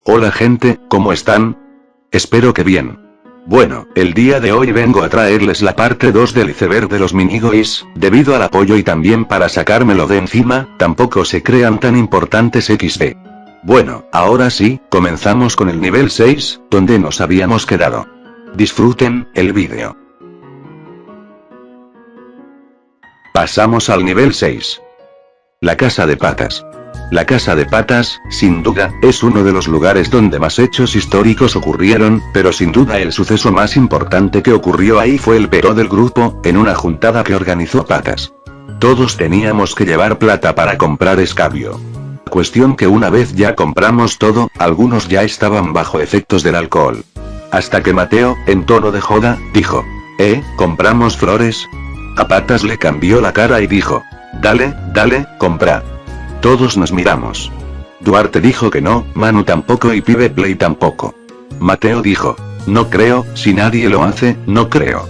Hola gente, ¿cómo están? Espero que bien. Bueno, el día de hoy vengo a traerles la parte 2 del iceberg de los minigois, debido al apoyo y también para sacármelo de encima, tampoco se crean tan importantes XD. Bueno, ahora sí, comenzamos con el nivel 6, donde nos habíamos quedado. Disfruten el vídeo. Pasamos al nivel 6. La casa de patas. La casa de patas, sin duda, es uno de los lugares donde más hechos históricos ocurrieron, pero sin duda el suceso más importante que ocurrió ahí fue el pero del grupo, en una juntada que organizó Patas. Todos teníamos que llevar plata para comprar escabio. Cuestión que una vez ya compramos todo, algunos ya estaban bajo efectos del alcohol. Hasta que Mateo, en tono de joda, dijo: ¿compramos flores? A Patas le cambió la cara y dijo: dale, compra. Todos nos miramos. Duarte dijo que no, Manu tampoco y Pibe Play tampoco. Mateo dijo: no creo, si nadie lo hace, no creo.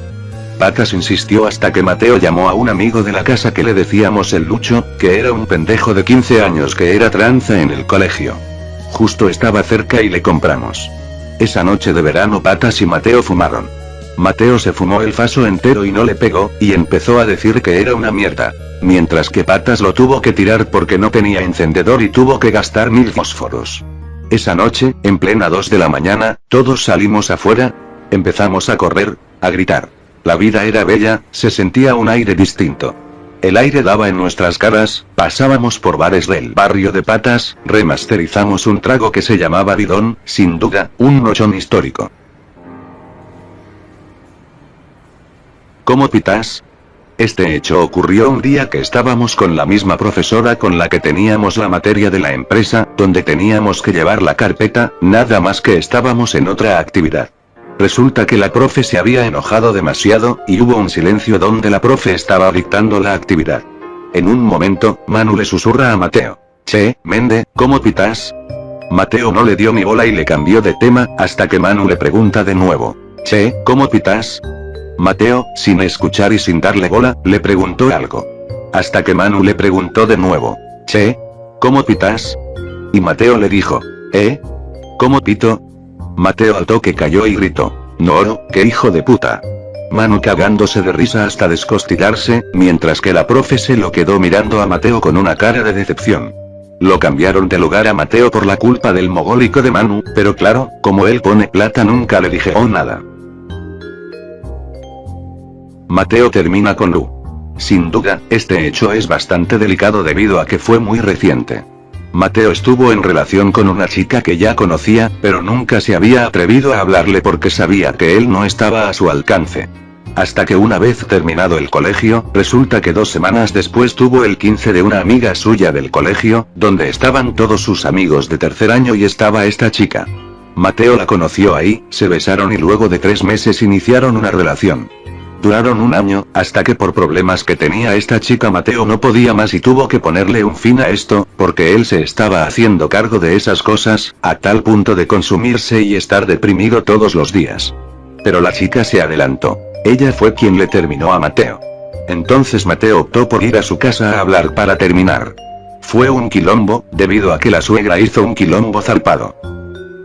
Patas insistió hasta que Mateo llamó a un amigo de la casa que le decíamos el Lucho, que era un pendejo de 15 años que era tranza en el colegio. Justo estaba cerca y le compramos. Esa noche de verano Patas y Mateo fumaron. Mateo se fumó el faso entero y no le pegó, y empezó a decir que era una mierda. Mientras que Patas lo tuvo que tirar porque no tenía encendedor y tuvo que gastar 1000 fósforos. Esa noche, en plena 2 de la mañana, todos salimos afuera. Empezamos a correr, a gritar. La vida era bella, se sentía un aire distinto. El aire daba en nuestras caras, pasábamos por bares del barrio de Patas, remasterizamos un trago que se llamaba Bidón, sin duda, un nochón histórico. ¿Cómo pitas? Este hecho ocurrió un día que estábamos con la misma profesora con la que teníamos la materia de la empresa, donde teníamos que llevar la carpeta, nada más que estábamos en otra actividad. Resulta que la profe se había enojado demasiado, y hubo un silencio donde la profe estaba dictando la actividad. En un momento, Manu le susurra a Mateo: che, Mende, ¿cómo pitas? Mateo no le dio ni bola y le cambió de tema, hasta que Manu le pregunta de nuevo: che, ¿cómo pitas? Mateo, sin escuchar y sin darle bola, le preguntó algo. Hasta que Manu le preguntó de nuevo: che, ¿cómo pitas? Y Mateo le dijo: ¿cómo pito? Mateo al toque cayó y gritó: no, qué hijo de puta. Manu cagándose de risa hasta descostillarse, mientras que la profe se lo quedó mirando a Mateo con una cara de decepción. Lo cambiaron de lugar a Mateo por la culpa del mogólico de Manu, pero claro, como él pone plata nunca le dijeron nada. Mateo termina con Lu. Sin duda, este hecho es bastante delicado debido a que fue muy reciente. Mateo estuvo en relación con una chica que ya conocía, pero nunca se había atrevido a hablarle porque sabía que él no estaba a su alcance. Hasta que una vez terminado el colegio, resulta que 2 semanas después tuvo el 15 de una amiga suya del colegio, donde estaban todos sus amigos de tercer año y estaba esta chica. Mateo la conoció ahí, se besaron y luego de 3 meses iniciaron una relación. Duraron un año, hasta que por problemas que tenía esta chica Mateo no podía más y tuvo que ponerle un fin a esto, porque él se estaba haciendo cargo de esas cosas, a tal punto de consumirse y estar deprimido todos los días. Pero la chica se adelantó. Ella fue quien le terminó a Mateo. Entonces Mateo optó por ir a su casa a hablar para terminar. Fue un quilombo, debido a que la suegra hizo un quilombo zarpado.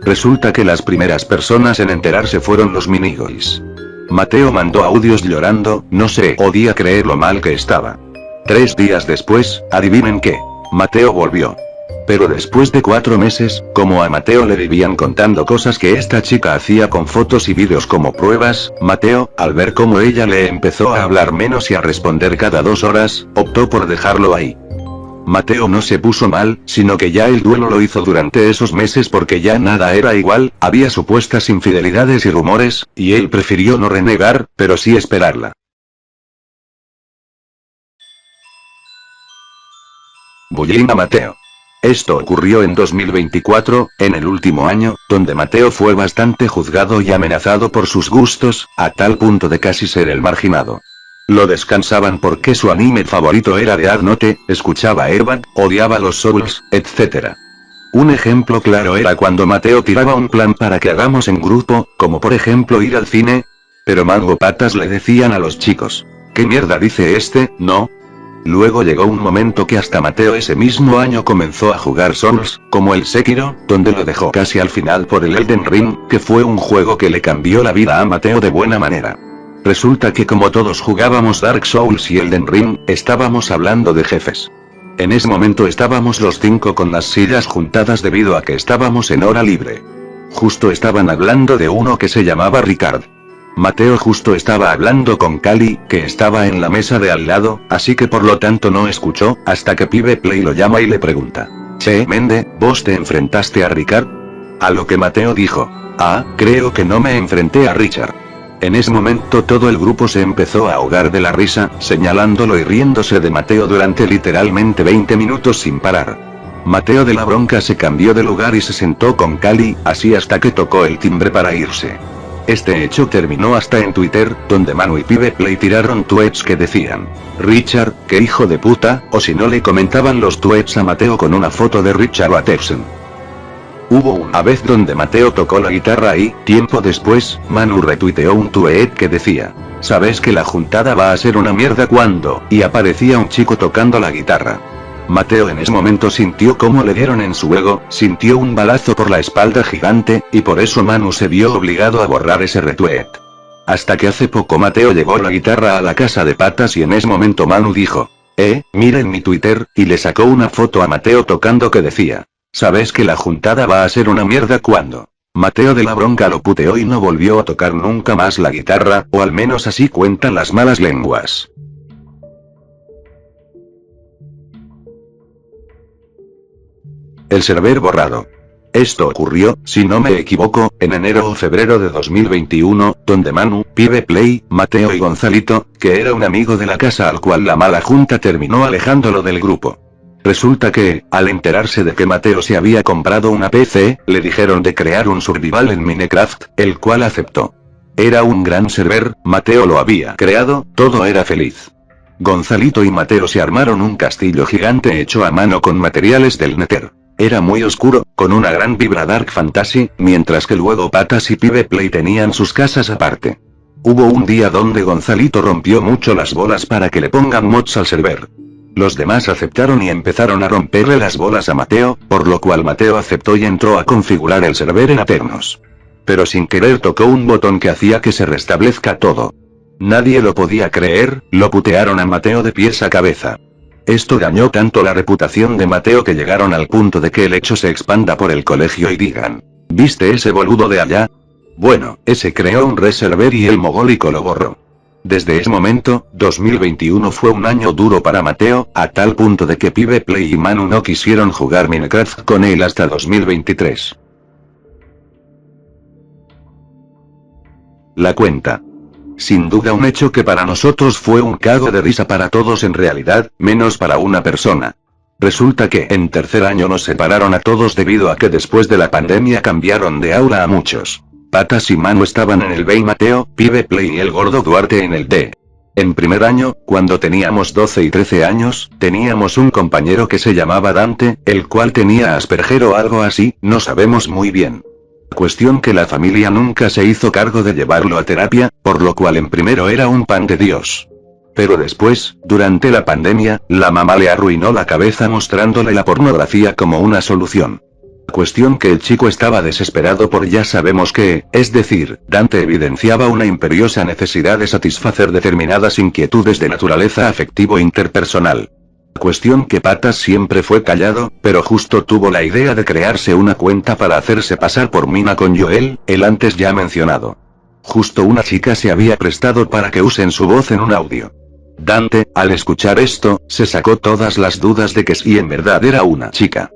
Resulta que las primeras personas en enterarse fueron los minigois. Mateo mandó audios llorando, no se podía creer lo mal que estaba. 3 días después, adivinen qué, Mateo volvió. Pero después de 4 meses, como a Mateo le vivían contando cosas que esta chica hacía con fotos y vídeos como pruebas, Mateo, al ver cómo ella le empezó a hablar menos y a responder cada 2 horas, optó por dejarlo ahí. Mateo no se puso mal, sino que ya el duelo lo hizo durante esos meses porque ya nada era igual, había supuestas infidelidades y rumores, y él prefirió no renegar, pero sí esperarla. Bullying a Mateo. Esto ocurrió en 2024, en el último año, donde Mateo fue bastante juzgado y amenazado por sus gustos, a tal punto de casi ser el marginado. Lo descansaban porque su anime favorito era Death Note, escuchaba Airbag, odiaba los Souls, etc. Un ejemplo claro era cuando Mateo tiraba un plan para que hagamos en grupo, como por ejemplo ir al cine. Pero Mango Patas le decían a los chicos: ¿qué mierda dice este? No. Luego llegó un momento que hasta Mateo ese mismo año comenzó a jugar Souls, como el Sekiro, donde lo dejó casi al final por el Elden Ring, que fue un juego que le cambió la vida a Mateo de buena manera. Resulta que como todos jugábamos Dark Souls y Elden Ring, estábamos hablando de jefes. En ese momento estábamos los 5 con las sillas juntadas debido a que estábamos en hora libre. Justo estaban hablando de uno que se llamaba Ricard. Mateo justo estaba hablando con Cali, que estaba en la mesa de al lado, así que por lo tanto no escuchó, hasta que Pibe Play lo llama y le pregunta: Che, Mende, ¿vos te enfrentaste a Ricard? A lo que Mateo dijo: Ah, creo que no me enfrenté a Richard. En ese momento todo el grupo se empezó a ahogar de la risa, señalándolo y riéndose de Mateo durante literalmente 20 minutos sin parar. Mateo de la bronca se cambió de lugar y se sentó con Cali, así hasta que tocó el timbre para irse. Este hecho terminó hasta en Twitter, donde Manu y Pibe Play tiraron tweets que decían: Richard, qué hijo de puta, o si no le comentaban los tweets a Mateo con una foto de Richard Watterson. Hubo una vez donde Mateo tocó la guitarra y, tiempo después, Manu retuiteó un tweet que decía: ¿Sabes que la juntada va a ser una mierda cuando? Y aparecía un chico tocando la guitarra. Mateo en ese momento sintió cómo le dieron en su ego, sintió un balazo por la espalda gigante, y por eso Manu se vio obligado a borrar ese retweet. Hasta que hace poco Mateo llevó la guitarra a la casa de Patas y en ese momento Manu dijo: miren mi Twitter, y le sacó una foto a Mateo tocando que decía: ¿Sabes que la juntada va a ser una mierda cuando? Mateo de la bronca lo puteó y no volvió a tocar nunca más la guitarra, o al menos así cuentan las malas lenguas. El server borrado. Esto ocurrió, si no me equivoco, en enero o febrero de 2021, donde Manu, Pibe Play, Mateo y Gonzalito, que era un amigo de la casa al cual la mala junta terminó alejándolo del grupo. Resulta que, al enterarse de que Mateo se había comprado una PC, le dijeron de crear un survival en Minecraft, el cual aceptó. Era un gran server, Mateo lo había creado, todo era feliz. Gonzalito y Mateo se armaron un castillo gigante hecho a mano con materiales del Nether. Era muy oscuro, con una gran vibra Dark Fantasy, mientras que luego Patas y Pibe Play tenían sus casas aparte. Hubo un día donde Gonzalito rompió mucho las bolas para que le pongan mods al server. Los demás aceptaron y empezaron a romperle las bolas a Mateo, por lo cual Mateo aceptó y entró a configurar el server en Aternos. Pero sin querer tocó un botón que hacía que se restablezca todo. Nadie lo podía creer, lo putearon a Mateo de pies a cabeza. Esto dañó tanto la reputación de Mateo que llegaron al punto de que el hecho se expanda por el colegio y digan: ¿viste ese boludo de allá? Bueno, ese creó un reserver y el mogólico lo borró. Desde ese momento, 2021 fue un año duro para Mateo, a tal punto de que Pibe Play y Manu no quisieron jugar Minecraft con él hasta 2023. La cuenta. Sin duda un hecho que para nosotros fue un cago de risa para todos en realidad, menos para una persona. Resulta que en tercer año nos separaron a todos debido a que después de la pandemia cambiaron de aula a muchos. Patas y Manu estaban en el B y Mateo, Pibe Play y el gordo Duarte en el D. En primer año, cuando teníamos 12 y 13 años, teníamos un compañero que se llamaba Dante, el cual tenía Asperger o algo así, no sabemos muy bien. Cuestión que la familia nunca se hizo cargo de llevarlo a terapia, por lo cual en primero era un pan de Dios. Pero después, durante la pandemia, la mamá le arruinó la cabeza mostrándole la pornografía como una solución. Cuestión que el chico estaba desesperado por ya sabemos qué, es decir, Dante evidenciaba una imperiosa necesidad de satisfacer determinadas inquietudes de naturaleza afectivo-interpersonal. Cuestión que Patas siempre fue callado, pero justo tuvo la idea de crearse una cuenta para hacerse pasar por mina con Joel, el antes ya mencionado. Justo una chica se había prestado para que usen su voz en un audio. Dante, al escuchar esto, se sacó todas las dudas de que si en verdad era una chica.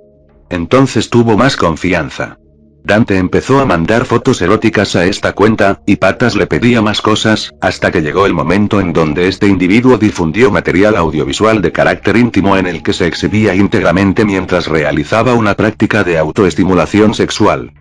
Entonces tuvo más confianza. Dante empezó a mandar fotos eróticas a esta cuenta, y Patas le pedía más cosas, hasta que llegó el momento en donde este individuo difundió material audiovisual de carácter íntimo en el que se exhibía íntegramente mientras realizaba una práctica de autoestimulación sexual.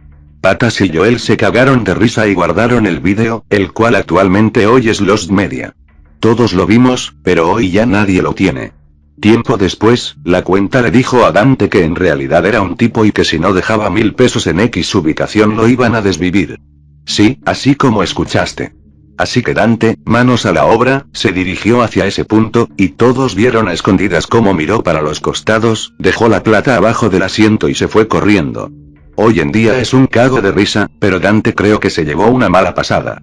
Patas y Joel se cagaron de risa y guardaron el vídeo, el cual actualmente hoy es Lost Media. Todos lo vimos, pero hoy ya nadie lo tiene. Tiempo después, la cuenta le dijo a Dante que en realidad era un tipo y que si no dejaba 1000 pesos en X ubicación lo iban a desvivir. Sí, así como escuchaste. Así que Dante, manos a la obra, se dirigió hacia ese punto, y todos vieron a escondidas cómo miró para los costados, dejó la plata abajo del asiento y se fue corriendo. Hoy en día es un cago de risa, pero Dante creo que se llevó una mala pasada.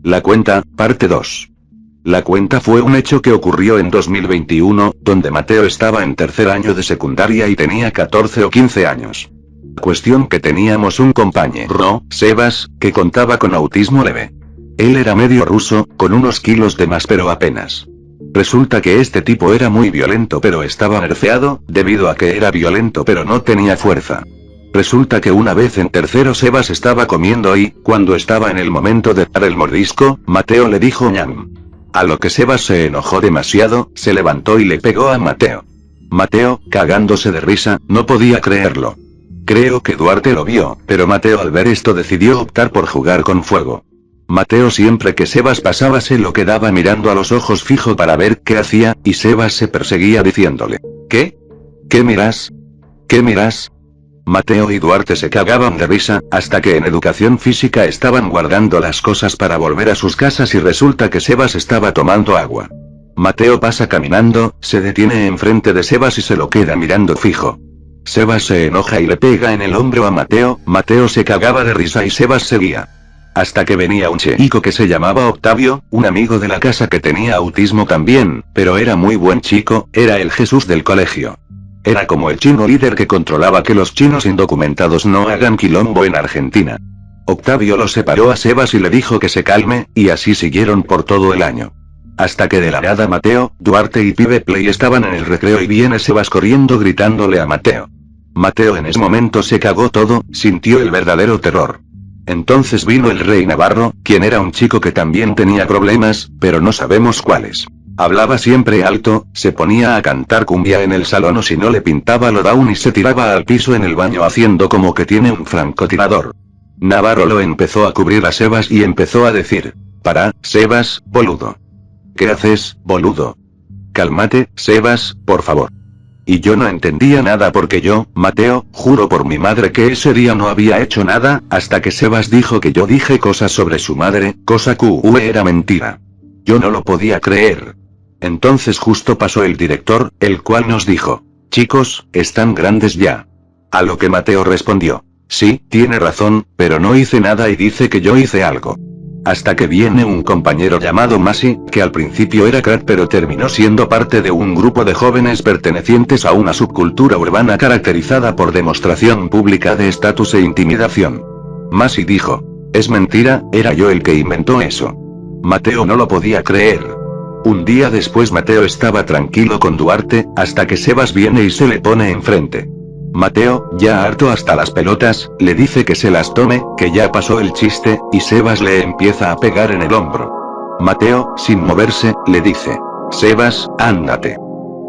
La cuenta, parte 2. La cuenta fue un hecho que ocurrió en 2021, donde Mateo estaba en tercer año de secundaria y tenía 14 o 15 años. Cuestión que teníamos un compañero, Sebas, que contaba con autismo leve. Él era medio ruso, con unos kilos de más pero apenas. Resulta que este tipo era muy violento pero estaba nerfeado, debido a que era violento pero no tenía fuerza. Resulta que una vez en tercero Sebas estaba comiendo y, cuando estaba en el momento de dar el mordisco, Mateo le dijo ñam. A lo que Sebas se enojó demasiado, se levantó y le pegó a Mateo. Mateo, cagándose de risa, no podía creerlo. Creo que Duarte lo vio, pero Mateo al ver esto decidió optar por jugar con fuego. Mateo siempre que Sebas pasaba se lo quedaba mirando a los ojos fijo para ver qué hacía, y Sebas se perseguía diciéndole, ¿qué? ¿Qué miras? ¿Qué miras? Mateo y Duarte se cagaban de risa, hasta que en educación física estaban guardando las cosas para volver a sus casas y resulta que Sebas estaba tomando agua. Mateo pasa caminando, se detiene enfrente de Sebas y se lo queda mirando fijo. Sebas se enoja y le pega en el hombro a Mateo, Mateo se cagaba de risa y Sebas seguía. Hasta que venía un chico que se llamaba Octavio, un amigo de la casa que tenía autismo también, pero era muy buen chico, era el Jesús del colegio. Era como el chino líder que controlaba que los chinos indocumentados no hagan quilombo en Argentina. Octavio lo separó a Sebas y le dijo que se calme, y así siguieron por todo el año. Hasta que de la nada Mateo, Duarte y Pibe Play estaban en el recreo y viene Sebas corriendo gritándole a Mateo. Mateo en ese momento se cagó todo, sintió el verdadero terror. Entonces vino el Rey Navarro, quien era un chico que también tenía problemas, pero no sabemos cuáles. Hablaba siempre alto, se ponía a cantar cumbia en el salón o si no le pintaba lo down y se tiraba al piso en el baño haciendo como que tiene un francotirador. Navarro lo empezó a cubrir a Sebas y empezó a decir, para, Sebas, boludo. ¿Qué haces, boludo? Cálmate, Sebas, por favor. Y yo no entendía nada porque yo, Mateo, juro por mi madre que ese día no había hecho nada, hasta que Sebas dijo que yo dije cosas sobre su madre, cosa que era mentira. Yo no lo podía creer. Entonces justo pasó el director, el cual nos dijo, chicos, están grandes ya. A lo que Mateo respondió, sí, tiene razón, pero no hice nada y dice que yo hice algo. Hasta que viene un compañero llamado Masi, que al principio era crack pero terminó siendo parte de un grupo de jóvenes pertenecientes a una subcultura urbana caracterizada por demostración pública de estatus e intimidación. Masi dijo, es mentira, era yo el que inventó eso. Mateo no lo podía creer. Un día después Mateo estaba tranquilo con Duarte, hasta que Sebas viene y se le pone enfrente. Mateo, ya harto hasta las pelotas, le dice que se las tome, que ya pasó el chiste, y Sebas le empieza a pegar en el hombro. Mateo, sin moverse, le dice, Sebas, ándate.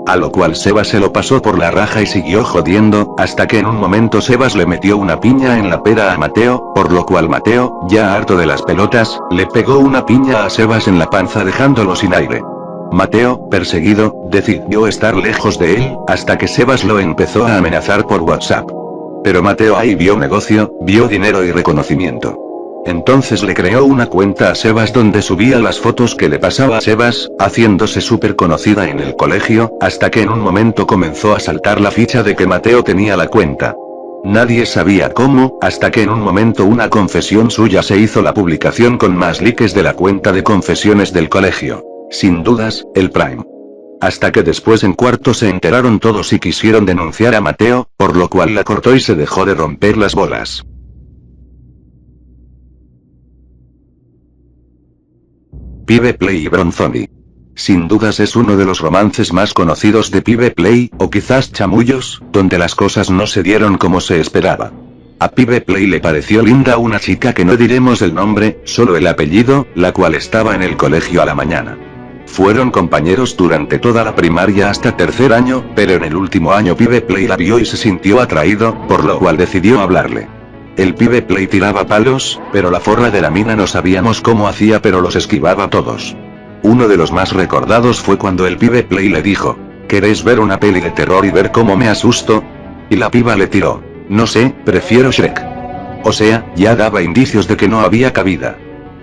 A lo cual Sebas se lo pasó por la raja y siguió jodiendo, hasta que en un momento Sebas le metió una piña en la pera a Mateo, por lo cual Mateo, ya harto de las pelotas, le pegó una piña a Sebas en la panza dejándolo sin aire. Mateo, perseguido, decidió estar lejos de él, hasta que Sebas lo empezó a amenazar por WhatsApp. Pero Mateo ahí vio negocio, vio dinero y reconocimiento. Entonces le creó una cuenta a Sebas donde subía las fotos que le pasaba a Sebas, haciéndose súper conocida en el colegio, hasta que en un momento comenzó a saltar la ficha de que Mateo tenía la cuenta. Nadie sabía cómo, hasta que en un momento una confesión suya se hizo la publicación con más likes de la cuenta de confesiones del colegio. Sin dudas, el Prime. Hasta que después en cuarto se enteraron todos y quisieron denunciar a Mateo, por lo cual la cortó y se dejó de romper las bolas. Pibe Play y Bronzoni. Sin dudas es uno de los romances más conocidos de Pibe Play, o quizás Chamullos, donde las cosas no se dieron como se esperaba. A Pibe Play le pareció linda una chica que no diremos el nombre, solo el apellido, la cual estaba en el colegio a la mañana. Fueron compañeros durante toda la primaria hasta tercer año, pero en el último año Pibe Play la vio y se sintió atraído, por lo cual decidió hablarle. El Pibe Play tiraba palos, pero la forra de la mina no sabíamos cómo hacía pero los esquivaba todos. Uno de los más recordados fue cuando el Pibe Play le dijo, ¿queréis ver una peli de terror y ver cómo me asusto? Y la piba le tiró, no sé, prefiero Shrek. O sea, ya daba indicios de que no había cabida.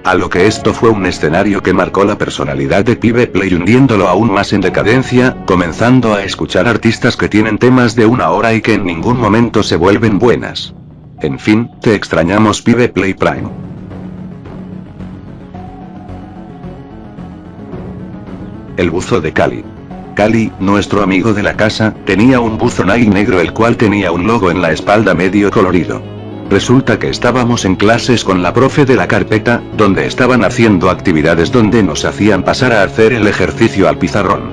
A lo que esto fue un escenario que marcó la personalidad de Pibe Play, hundiéndolo aún más en decadencia, comenzando a escuchar artistas que tienen temas de 1 hora y que en ningún momento se vuelven buenas. En fin, te extrañamos Pibe Play Prime. El buzo de Cali. Cali, nuestro amigo de la casa, tenía un buzo Nike negro el cual tenía un logo en la espalda medio colorido. Resulta que estábamos en clases con la profe de la carpeta, donde estaban haciendo actividades donde nos hacían pasar a hacer el ejercicio al pizarrón.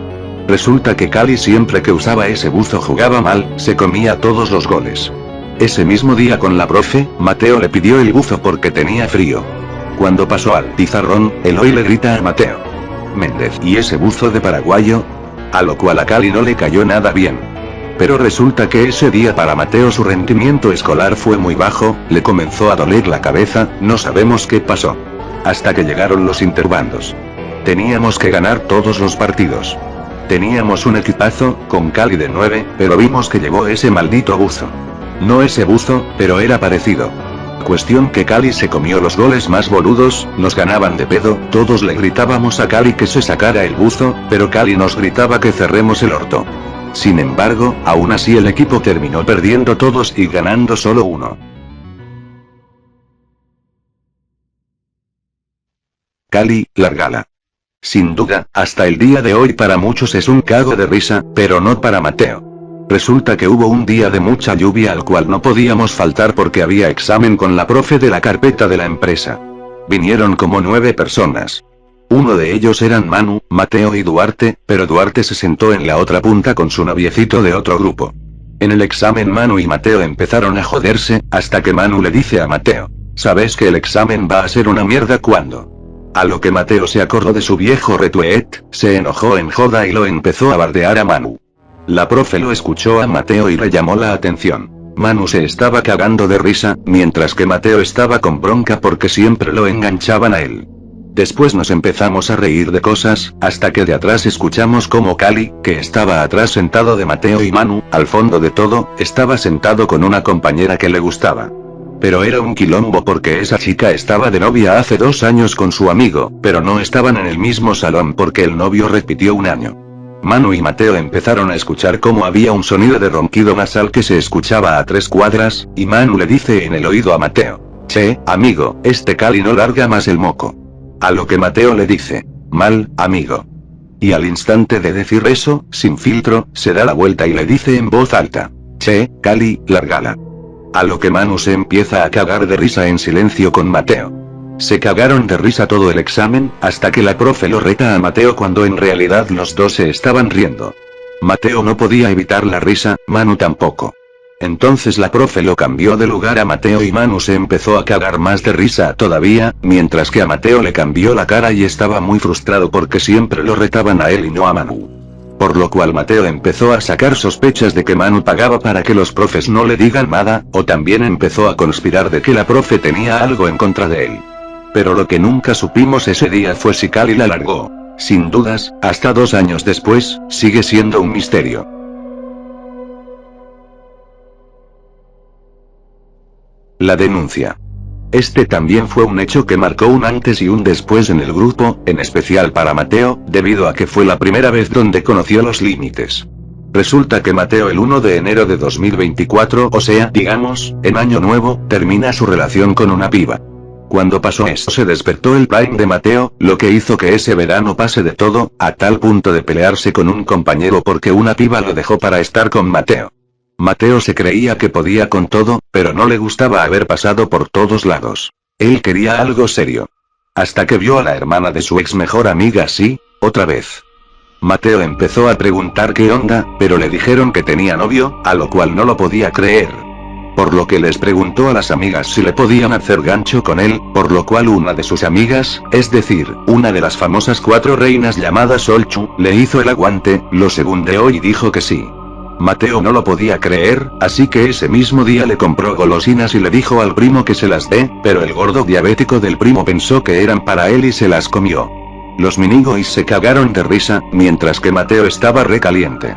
Resulta que Cali siempre que usaba ese buzo jugaba mal, se comía todos los goles. Ese mismo día con la profe, Mateo le pidió el buzo porque tenía frío. Cuando pasó al pizarrón, Eloy le grita a Mateo: Méndez, ¿y ese buzo de paraguayo? A lo cual a Cali no le cayó nada bien. Pero resulta que ese día para Mateo su rendimiento escolar fue muy bajo, le comenzó a doler la cabeza, no sabemos qué pasó. Hasta que llegaron los interbandos. Teníamos que ganar todos los partidos. Teníamos un equipazo, con Cali de 9, pero vimos que llevó ese maldito buzo. No ese buzo, pero era parecido. Cuestión que Cali se comió los goles más boludos, nos ganaban de pedo, todos le gritábamos a Cali que se sacara el buzo, pero Cali nos gritaba que cerremos el orto. Sin embargo, aún así el equipo terminó perdiendo todos y ganando solo uno. Cali, lárgala. Sin duda, hasta el día de hoy para muchos es un cago de risa, pero no para Mateo. Resulta que hubo un día de mucha lluvia al cual no podíamos faltar porque había examen con la profe de la carpeta de la empresa. Vinieron como 9 personas. Uno de ellos eran Manu, Mateo y Duarte, pero Duarte se sentó en la otra punta con su noviecito de otro grupo. En el examen Manu y Mateo empezaron a joderse, hasta que Manu le dice a Mateo: ¿sabes que el examen va a ser una mierda cuando? A lo que Mateo se acordó de su viejo retuet, se enojó en joda y lo empezó a bardear a Manu. La profe lo escuchó a Mateo y le llamó la atención. Manu se estaba cagando de risa, mientras que Mateo estaba con bronca porque siempre lo enganchaban a él. Después nos empezamos a reír de cosas, hasta que de atrás escuchamos como Cali, que estaba atrás sentado de Mateo y Manu, al fondo de todo, estaba sentado con una compañera que le gustaba. Pero era un quilombo porque esa chica estaba de novia hace 2 años con su amigo, pero no estaban en el mismo salón porque el novio repitió un año. Manu y Mateo empezaron a escuchar cómo había un sonido de ronquido nasal que se escuchaba a 3 cuadras, y Manu le dice en el oído a Mateo: che, amigo, este Cali no larga más el moco. A lo que Mateo le dice: mal, amigo. Y al instante de decir eso, sin filtro, se da la vuelta y le dice en voz alta: che, Cali, lárgala. A lo que Manu se empieza a cagar de risa en silencio con Mateo. Se cagaron de risa todo el examen, hasta que la profe lo reta a Mateo cuando en realidad los dos se estaban riendo. Mateo no podía evitar la risa, Manu tampoco. Entonces la profe lo cambió de lugar a Mateo y Manu se empezó a cagar más de risa todavía, mientras que a Mateo le cambió la cara y estaba muy frustrado porque siempre lo retaban a él y no a Manu. Por lo cual Mateo empezó a sacar sospechas de que Manu pagaba para que los profes no le digan nada, o también empezó a conspirar de que la profe tenía algo en contra de él. Pero lo que nunca supimos ese día fue si Cali la largó. Sin dudas, hasta 2 años después, sigue siendo un misterio. La denuncia. Este también fue un hecho que marcó un antes y un después en el grupo, en especial para Mateo, debido a que fue la primera vez donde conoció los límites. Resulta que Mateo el 1 de enero de 2024, o sea, digamos, en año nuevo, termina su relación con una piba. Cuando pasó eso se despertó el prime de Mateo, lo que hizo que ese verano pase de todo, a tal punto de pelearse con un compañero porque una piba lo dejó para estar con Mateo. Mateo se creía que podía con todo, pero no le gustaba haber pasado por todos lados. Él quería algo serio. Hasta que vio a la hermana de su ex mejor amiga así, otra vez. Mateo empezó a preguntar qué onda, pero le dijeron que tenía novio, a lo cual no lo podía creer. Por lo que les preguntó a las amigas si le podían hacer gancho con él, por lo cual una de sus amigas, es decir, una de las famosas 4 reinas llamada Solchu, le hizo el aguante, lo segundeó y dijo que sí. Mateo no lo podía creer, así que ese mismo día le compró golosinas y le dijo al primo que se las dé, pero el gordo diabético del primo pensó que eran para él y se las comió. Los minigoys se cagaron de risa, mientras que Mateo estaba recaliente.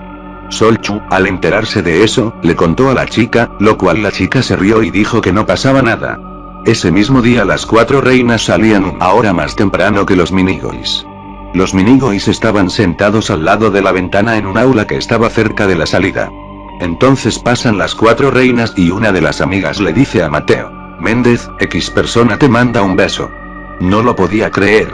Solchu, al enterarse de eso, le contó a la chica, lo cual la chica se rió y dijo que no pasaba nada. Ese mismo día las 4 reinas salían una hora más temprano que los Minigoys. Los Minigoys estaban sentados al lado de la ventana en un aula que estaba cerca de la salida. Entonces pasan las 4 reinas y una de las amigas le dice a Mateo: Méndez, X persona te manda un beso. No lo podía creer.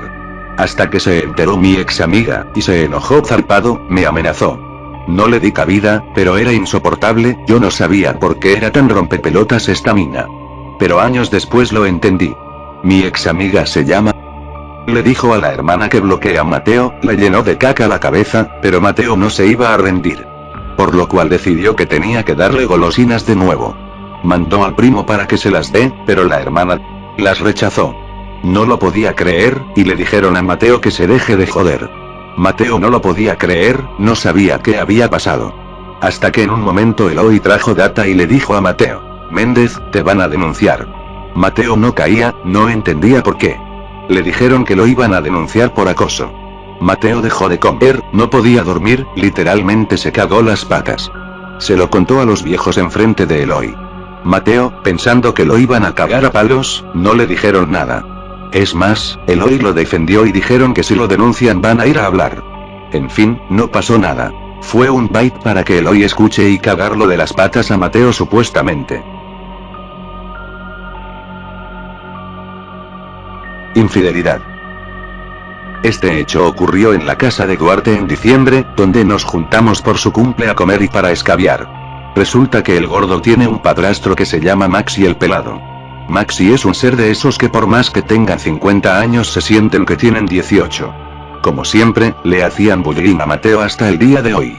Hasta que se enteró mi ex amiga, y se enojó zarpado, me amenazó. No le di cabida, pero era insoportable, yo no sabía por qué era tan rompepelotas esta mina. Pero años después lo entendí. Mi ex amiga se llama... Le dijo a la hermana que bloquea a Mateo, le llenó de caca la cabeza, pero Mateo no se iba a rendir. Por lo cual decidió que tenía que darle golosinas de nuevo. Mandó al primo para que se las dé, pero la hermana las rechazó. No lo podía creer, y le dijeron a Mateo que se deje de joder. Mateo no lo podía creer, no sabía qué había pasado. Hasta que en un momento Eloy trajo data y le dijo a Mateo: Méndez, te van a denunciar. Mateo no caía, no entendía por qué. Le dijeron que lo iban a denunciar por acoso. Mateo dejó de comer, no podía dormir, literalmente se cagó las patas. Se lo contó a los viejos enfrente de Eloy. Mateo, pensando que lo iban a cagar a palos, no le dijeron nada. Es más, Eloy lo defendió y dijeron que si lo denuncian van a ir a hablar. En fin, no pasó nada. Fue un bait para que Eloy escuche y cagarlo de las patas a Mateo supuestamente. Infidelidad. Este hecho ocurrió en la casa de Duarte en diciembre, donde nos juntamos por su cumple a comer y para escabiar. Resulta que el gordo tiene un padrastro que se llama Maxi el Pelado. Maxi es un ser de esos que por más que tengan 50 años se sienten que tienen 18. Como siempre, le hacían bullying a Mateo hasta el día de hoy.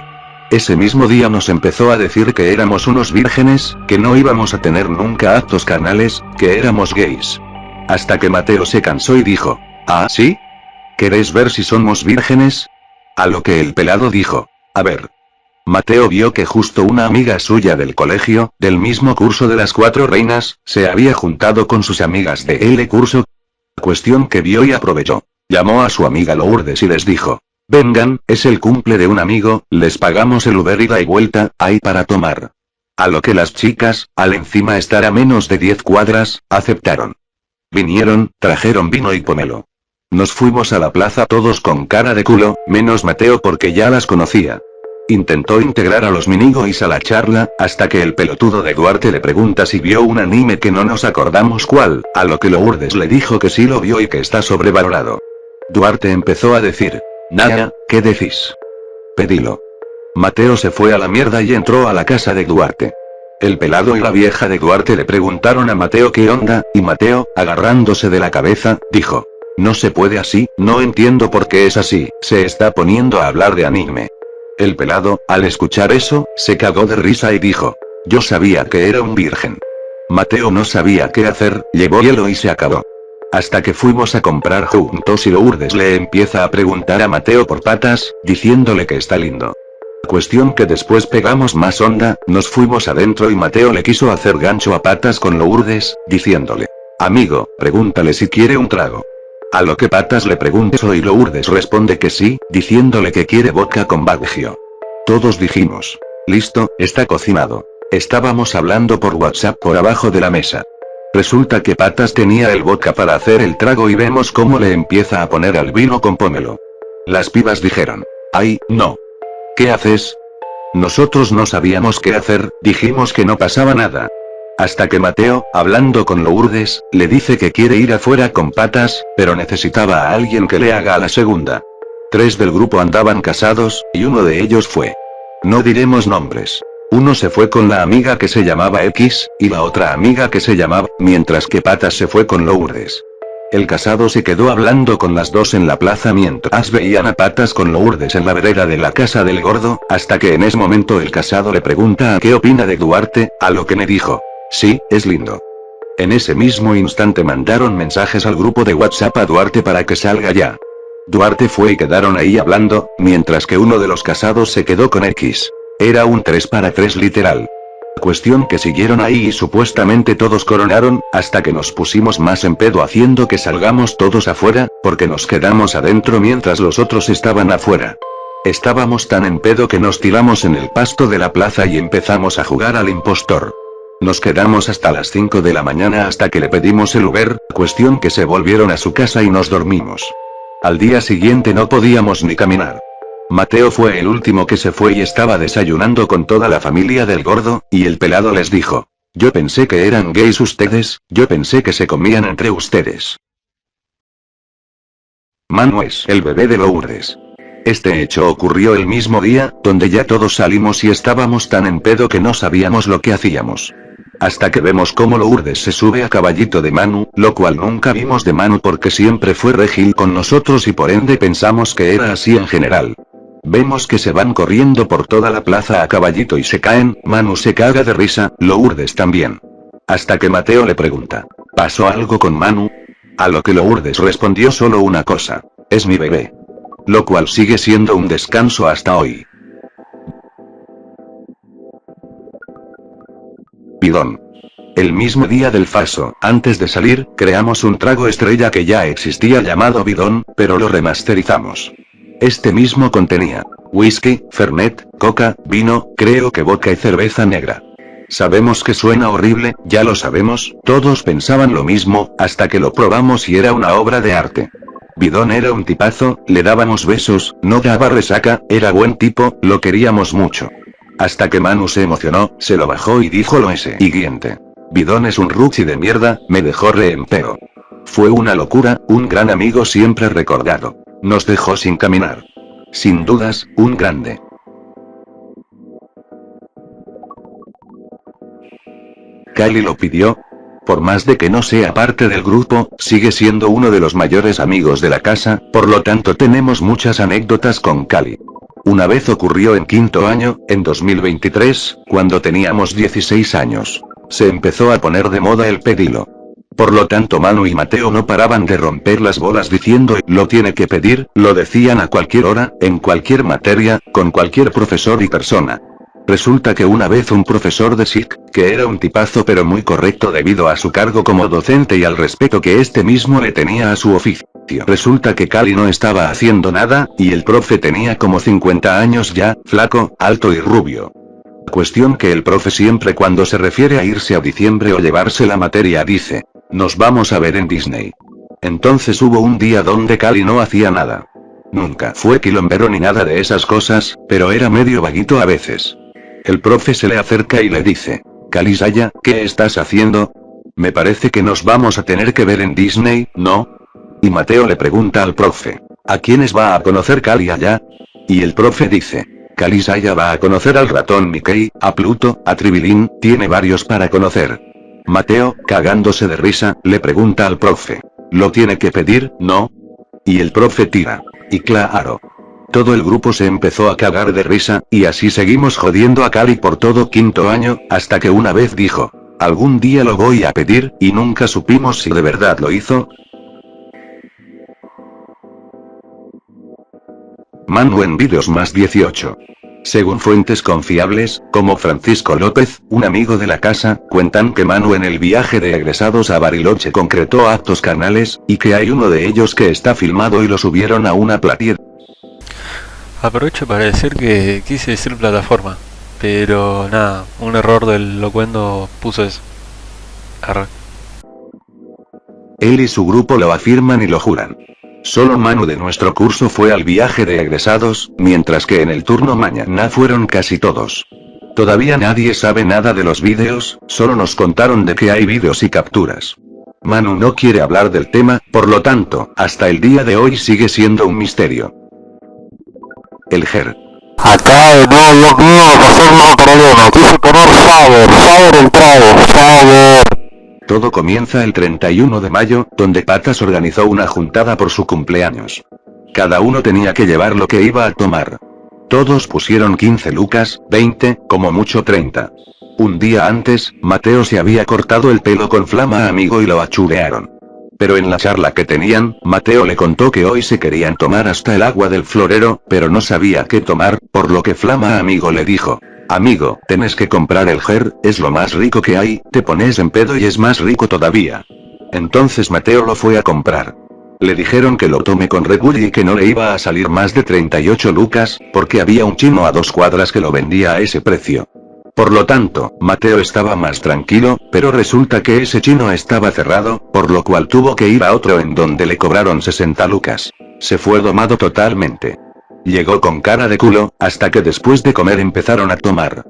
Ese mismo día nos empezó a decir que éramos unos vírgenes, que no íbamos a tener nunca actos carnales, que éramos gays. Hasta que Mateo se cansó y dijo: ¿Ah, sí? ¿Queréis ver si somos vírgenes? A lo que el pelado dijo: a ver. Mateo vio que justo una amiga suya del colegio, del mismo curso de las 4 reinas, se había juntado con sus amigas de L curso. Cuestión que vio y aprovechó. Llamó a su amiga Lourdes y les dijo: vengan, es el cumple de un amigo, les pagamos el Uber ida y vuelta, hay para tomar. A lo que las chicas, al encima estar a menos de 10 cuadras, aceptaron. Vinieron, trajeron vino y pomelo. Nos fuimos a la plaza todos con cara de culo, menos Mateo porque ya las conocía. Intentó integrar a los Minigoys a la charla, hasta que el pelotudo de Duarte le pregunta si vio un anime que no nos acordamos cuál, a lo que Lourdes le dijo que sí lo vio y que está sobrevalorado. Duarte empezó a decir: nada, ¿qué decís? Pedilo. Mateo se fue a la mierda y entró a la casa de Duarte. El pelado y la vieja de Duarte le preguntaron a Mateo qué onda, y Mateo, agarrándose de la cabeza, dijo: no se puede así, no entiendo por qué es así, se está poniendo a hablar de anime. El pelado, al escuchar eso, se cagó de risa y dijo: yo sabía que era un virgen. Mateo no sabía qué hacer, llevó hielo y se acabó. Hasta que fuimos a comprar juntos y Lourdes le empieza a preguntar a Mateo por patas, diciéndole que está lindo. Cuestión que después pegamos más onda, nos fuimos adentro y Mateo le quiso hacer gancho a patas con Lourdes, diciéndole: amigo, pregúntale si quiere un trago. A lo que Patas le pregunta eso y Lourdes responde que sí, diciéndole que quiere vodka con Baggio. Todos dijimos: listo, está cocinado. Estábamos hablando por WhatsApp por abajo de la mesa. Resulta que Patas tenía el vodka para hacer el trago y vemos cómo le empieza a poner al vino con pomelo. Las pibas dijeron: ay, no. ¿Qué haces? Nosotros no sabíamos qué hacer, dijimos que no pasaba nada. Hasta que Mateo, hablando con Lourdes, le dice que quiere ir afuera con Patas, pero necesitaba a alguien que le haga a la segunda. 3 del grupo andaban casados, y uno de ellos fue. No diremos nombres. Uno se fue con la amiga que se llamaba X, y la otra amiga que se llamaba, mientras que Patas se fue con Lourdes. El casado se quedó hablando con las dos en la plaza mientras veían a Patas con Lourdes en la vereda de la casa del gordo, hasta que en ese momento el casado le pregunta a qué opina de Duarte, a lo que me dijo: sí, es lindo. En ese mismo instante mandaron mensajes al grupo de WhatsApp a Duarte para que salga ya. Duarte fue y quedaron ahí hablando, mientras que uno de los casados se quedó con X. Era un 3 para 3 literal. Cuestión que siguieron ahí y supuestamente todos coronaron, hasta que nos pusimos más en pedo haciendo que salgamos todos afuera, porque nos quedamos adentro mientras los otros estaban afuera. Estábamos tan en pedo que nos tiramos en el pasto de la plaza y empezamos a jugar al impostor. Nos quedamos hasta las 5 de la mañana hasta que le pedimos el Uber, cuestión que se volvieron a su casa y nos dormimos. Al día siguiente no podíamos ni caminar. Mateo fue el último que se fue y estaba desayunando con toda la familia del gordo, y el pelado les dijo: yo pensé que eran gays ustedes, yo pensé que se comían entre ustedes. Manu es el bebé de Lourdes. Este hecho ocurrió el mismo día, donde ya todos salimos y estábamos tan en pedo que no sabíamos lo que hacíamos. Hasta que vemos cómo Lourdes se sube a caballito de Manu, lo cual nunca vimos de Manu porque siempre fue regil con nosotros y por ende pensamos que era así en general. Vemos que se van corriendo por toda la plaza a caballito y se caen, Manu se caga de risa, Lourdes también. Hasta que Mateo le pregunta: ¿pasó algo con Manu? A lo que Lourdes respondió solo una cosa: es mi bebé. Lo cual sigue siendo un descanso hasta hoy. Bidón. El mismo día del faso, antes de salir, creamos un trago estrella que ya existía llamado Bidón, pero lo remasterizamos. Este mismo contenía whisky, fernet, coca, vino, creo que vodka y cerveza negra. Sabemos que suena horrible, ya lo sabemos, todos pensaban lo mismo, hasta que lo probamos y era una obra de arte. Bidón era un tipazo, le dábamos besos, no daba resaca, era buen tipo, lo queríamos mucho. Hasta que Manu se emocionó, se lo bajó y dijo lo siguiente: Bidón es un ruchi de mierda, me dejó re en pedo. Fue una locura, un gran amigo siempre recordado. Nos dejó sin caminar. Sin dudas, un grande. Cali lo pidió. Por más de que no sea parte del grupo, sigue siendo uno de los mayores amigos de la casa, por lo tanto tenemos muchas anécdotas con Cali. Una vez ocurrió en quinto año, en 2023, cuando teníamos 16 años. Se empezó a poner de moda el pedilo. Por lo tanto Manu y Mateo no paraban de romper las bolas diciendo: lo tiene que pedir, lo decían a cualquier hora, en cualquier materia, con cualquier profesor y persona. Resulta que una vez un profesor de SIC, que era un tipazo pero muy correcto debido a su cargo como docente y al respeto que este mismo le tenía a su oficio. Resulta que Cali no estaba haciendo nada, y el profe tenía como 50 años ya, flaco, alto y rubio. Cuestión que el profe siempre cuando se refiere a irse a diciembre o llevarse la materia dice: nos vamos a ver en Disney. Entonces hubo un día donde Cali no hacía nada. Nunca fue quilombero ni nada de esas cosas, pero era medio vaguito a veces. El profe se le acerca y le dice: Cali Saya, ¿qué estás haciendo? Me parece que nos vamos a tener que ver en Disney, ¿no? Y Mateo le pregunta al profe: ¿a quiénes va a conocer Cali allá? Y el profe dice: Cali Saya va a conocer al ratón Mickey, a Pluto, a Tribilín, tiene varios para conocer. Mateo, cagándose de risa, le pregunta al profe: ¿lo tiene que pedir, no? Y el profe tira. Y claro. Todo el grupo se empezó a cagar de risa, y así seguimos jodiendo a Cali por todo quinto año, hasta que una vez dijo: algún día lo voy a pedir, y nunca supimos si de verdad lo hizo. Manu en Vídeos Más 18. Según fuentes confiables, como Francisco López, un amigo de la casa, cuentan que Manu en el viaje de egresados a Bariloche concretó actos carnales, y que hay uno de ellos que está filmado y lo subieron a una platilla. Aprovecho para decir que quise decir plataforma, pero nada, un error del locuendo puso eso. Arre. Él y su grupo lo afirman y lo juran. Solo Manu de nuestro curso fue al viaje de egresados, mientras que en el turno mañana fueron casi todos. Todavía nadie sabe nada de los vídeos, solo nos contaron de que hay vídeos y capturas. Manu no quiere hablar del tema, por lo tanto, hasta el día de hoy sigue siendo un misterio. El Ger. Acá de nuevo Dios mío, pasamos un problema, quise poner Faber el trago, Faber. Todo comienza el 31 de mayo, donde Patas organizó una juntada por su cumpleaños. Cada uno tenía que llevar lo que iba a tomar. Todos pusieron 15 lucas, 20, como mucho 30. Un día antes, Mateo se había cortado el pelo con Flama Amigo y lo achulearon. Pero en la charla que tenían, Mateo le contó que hoy se querían tomar hasta el agua del florero, pero no sabía qué tomar, por lo que Flama Amigo le dijo: amigo, tenés que comprar el Ger, es lo más rico que hay, te pones en pedo y es más rico todavía. Entonces Mateo lo fue a comprar. Le dijeron que lo tome con Red Bull y que no le iba a salir más de 38 lucas, porque había un chino a 2 cuadras que lo vendía a ese precio. Por lo tanto, Mateo estaba más tranquilo, pero resulta que ese chino estaba cerrado, por lo cual tuvo que ir a otro en donde le cobraron 60 lucas. Se fue domado totalmente. Llegó con cara de culo, hasta que después de comer empezaron a tomar.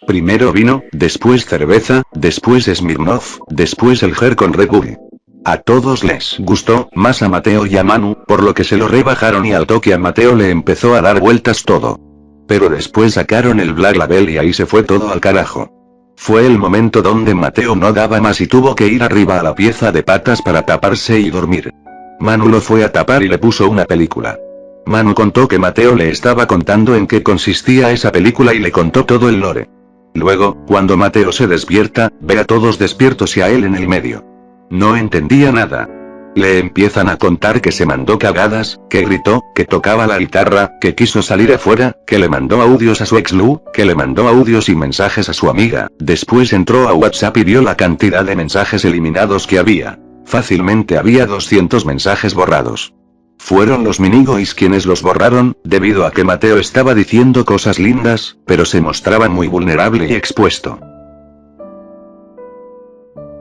Primero vino, después cerveza, después Smirnoff, después el Ger con Red Bull. A todos les gustó, más a Mateo y a Manu, por lo que se lo rebajaron y al toque a Mateo le empezó a dar vueltas todo. Pero después sacaron el Black Label y ahí se fue todo al carajo. Fue el momento donde Mateo no daba más y tuvo que ir arriba a la pieza de patas para taparse y dormir. Manu lo fue a tapar y le puso una película. Manu contó que Mateo le estaba contando en qué consistía esa película y le contó todo el lore. Luego, cuando Mateo se despierta, ve a todos despiertos y a él en el medio. No entendía nada. Le empiezan a contar que se mandó cagadas, que gritó, que tocaba la guitarra, que quiso salir afuera, que le mandó audios a su ex Lu, que le mandó audios y mensajes a su amiga. Después entró a WhatsApp y vio la cantidad de mensajes eliminados que había. Fácilmente había 200 mensajes borrados. Fueron los Minigoys quienes los borraron, debido a que Mateo estaba diciendo cosas lindas, pero se mostraba muy vulnerable y expuesto.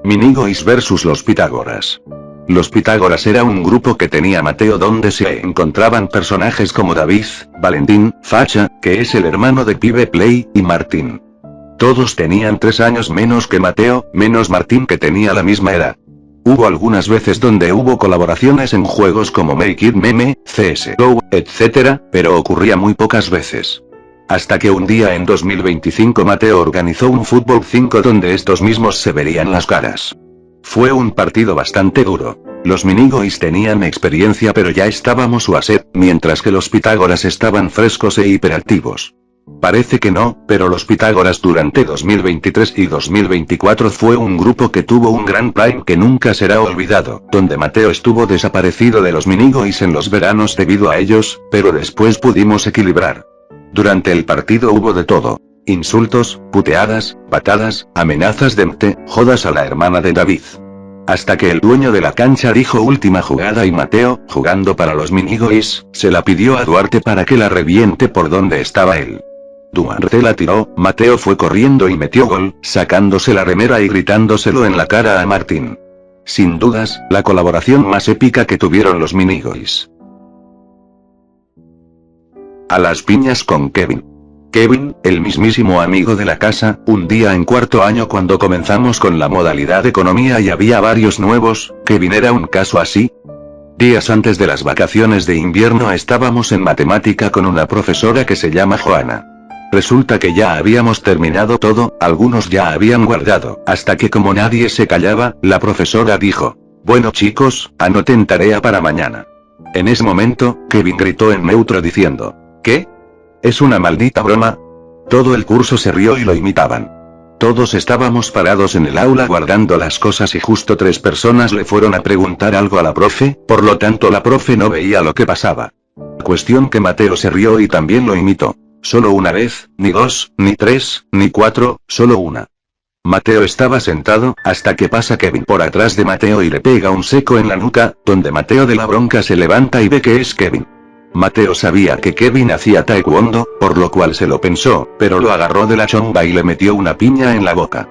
Minigoys versus los Pitágoras. Los Pitágoras era un grupo que tenía Mateo donde se encontraban personajes como David, Valentín, Facha, que es el hermano de Pibe Play, y Martín. Todos tenían 3 años menos que Mateo, menos Martín que tenía la misma edad. Hubo algunas veces donde hubo colaboraciones en juegos como Make It Meme, CSGO, etc., pero ocurría muy pocas veces. Hasta que un día en 2025 Mateo organizó un fútbol 5 donde estos mismos se verían las caras. Fue un partido bastante duro. Los Minigoys tenían experiencia pero ya estábamos UASET, mientras que los Pitágoras estaban frescos e hiperactivos. Parece que no, pero los Pitágoras durante 2023 y 2024 fue un grupo que tuvo un gran prime que nunca será olvidado, donde Mateo estuvo desaparecido de los Minigoys en los veranos debido a ellos, pero después pudimos equilibrar. Durante el partido hubo de todo. Insultos, puteadas, patadas, amenazas de muerte, jodas a la hermana de David. Hasta que el dueño de la cancha dijo última jugada y Mateo, jugando para los Minigoys, se la pidió a Duarte para que la reviente por donde estaba él. Duarte la tiró, Mateo fue corriendo y metió gol, sacándose la remera y gritándoselo en la cara a Martín. Sin dudas, la colaboración más épica que tuvieron los Minigoys. A las piñas con Kevin. Kevin, el mismísimo amigo de la casa, un día en cuarto año cuando comenzamos con la modalidad de economía y había varios nuevos, Kevin era un caso así. Días antes de las vacaciones de invierno estábamos en matemática con una profesora que se llama Joana. Resulta que ya habíamos terminado todo, algunos ya habían guardado, hasta que como nadie se callaba, la profesora dijo: bueno chicos, anoten tarea para mañana. En ese momento, Kevin gritó en neutro diciendo: ¿qué? ¿Es una maldita broma? Todo el curso se rió y lo imitaban. Todos estábamos parados en el aula guardando las cosas y justo 3 personas le fueron a preguntar algo a la profe, por lo tanto la profe no veía lo que pasaba. Cuestión que Mateo se rió y también lo imitó. Solo una vez, ni 2, ni 3, ni 4, solo una. Mateo estaba sentado, hasta que pasa Kevin por atrás de Mateo y le pega un seco en la nuca, donde Mateo de la bronca se levanta y ve que es Kevin. Mateo sabía que Kevin hacía taekwondo, por lo cual se lo pensó, pero lo agarró de la chomba y le metió una piña en la boca.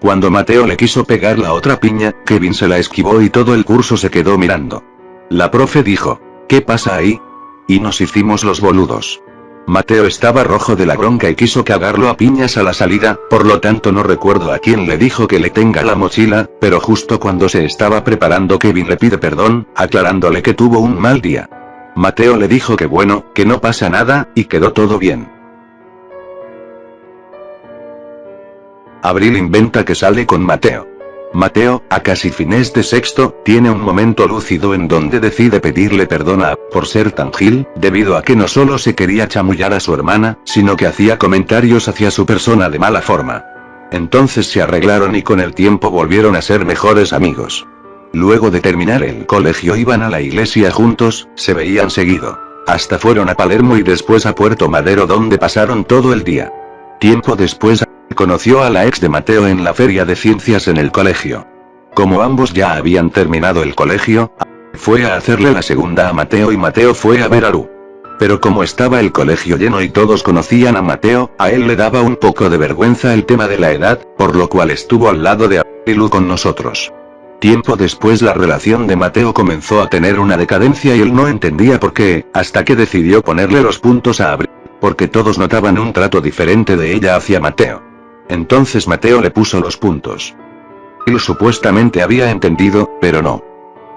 Cuando Mateo le quiso pegar la otra piña, Kevin se la esquivó y todo el curso se quedó mirando. La profe dijo: ¿qué pasa ahí? Y nos hicimos los boludos. Mateo estaba rojo de la bronca y quiso cagarlo a piñas a la salida, por lo tanto no recuerdo a quién le dijo que le tenga la mochila, pero justo cuando se estaba preparando Kevin le pide perdón, aclarándole que tuvo un mal día. Mateo le dijo que bueno, que no pasa nada, y quedó todo bien. Abril inventa que sale con Mateo. Mateo, a casi fines de sexto, tiene un momento lúcido en donde decide pedirle perdón a por ser tan gil, debido a que no solo se quería chamullar a su hermana, sino que hacía comentarios hacia su persona de mala forma. Entonces se arreglaron y con el tiempo volvieron a ser mejores amigos. Luego de terminar el colegio iban a la iglesia juntos, se veían seguido. Hasta fueron a Palermo y después a Puerto Madero donde pasaron todo el día. Tiempo después, conoció a la ex de Mateo en la feria de ciencias en el colegio. Como ambos ya habían terminado el colegio, fue a hacerle la segunda a Mateo y Mateo fue a ver a Lu. Pero como estaba el colegio lleno y todos conocían a Mateo, a él le daba un poco de vergüenza el tema de la edad, por lo cual estuvo al lado de y Lu con nosotros. Tiempo después la relación de Mateo comenzó a tener una decadencia y él no entendía por qué, hasta que decidió ponerle los puntos a Abril, porque todos notaban un trato diferente de ella hacia Mateo. Entonces Mateo le puso los puntos. Él supuestamente había entendido, pero no.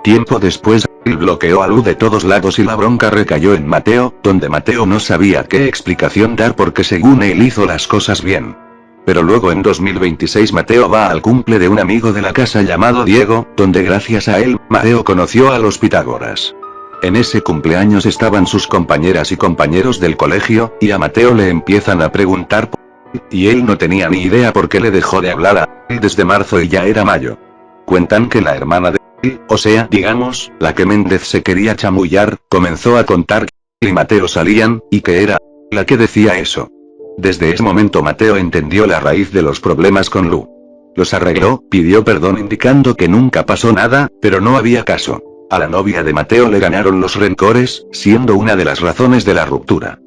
Tiempo después, él bloqueó a Lu de todos lados y la bronca recayó en Mateo, donde Mateo no sabía qué explicación dar porque según él hizo las cosas bien. Pero luego en 2026 Mateo va al cumple de un amigo de la casa llamado Diego, donde gracias a él, Mateo conoció a los Pitágoras. En ese cumpleaños estaban sus compañeras y compañeros del colegio, y a Mateo le empiezan a preguntar por él, y él no tenía ni idea por qué le dejó de hablar a él desde marzo y ya era mayo. Cuentan que la hermana de él, o sea, digamos, la que Méndez se quería chamullar, comenzó a contar que él y Mateo salían, y que era la que decía eso. Desde ese momento Mateo entendió la raíz de los problemas con Lu. Los arregló, pidió perdón indicando que nunca pasó nada, pero no había caso. A la novia de Mateo le ganaron los rencores, siendo una de las razones de la ruptura.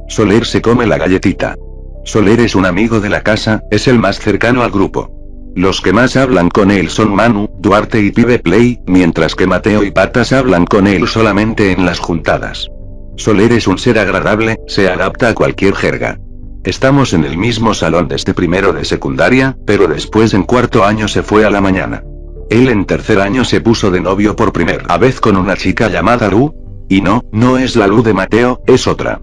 Soler se come la galletita. Soler es un amigo de la casa, es el más cercano al grupo. Los que más hablan con él son Manu, Duarte y Pibe Play, mientras que Mateo y Patas hablan con él solamente en las juntadas. Soler es un ser agradable, se adapta a cualquier jerga. Estamos en el mismo salón desde primero de secundaria, pero después en cuarto año se fue a la mañana. Él en tercer año se puso de novio por primera vez con una chica llamada Lu. Y no es la Lu de Mateo, es otra.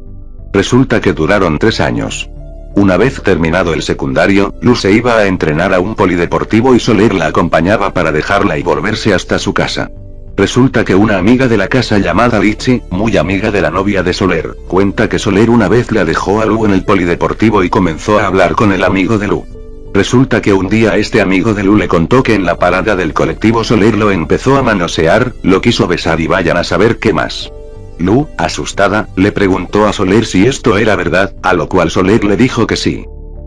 Resulta que duraron 3 años. Una vez terminado el secundario, Lu se iba a entrenar a un polideportivo y Soler la acompañaba para dejarla y volverse hasta su casa. Resulta que una amiga de la casa llamada Lichi, muy amiga de la novia de Soler, cuenta que Soler una vez la dejó a Lu en el polideportivo y comenzó a hablar con el amigo de Lu. Resulta que un día este amigo de Lu le contó que en la parada del colectivo Soler lo empezó a manosear, lo quiso besar y vayan a saber qué más. Lu, asustada, le preguntó a Soler si esto era verdad, a lo cual Soler le dijo que sí.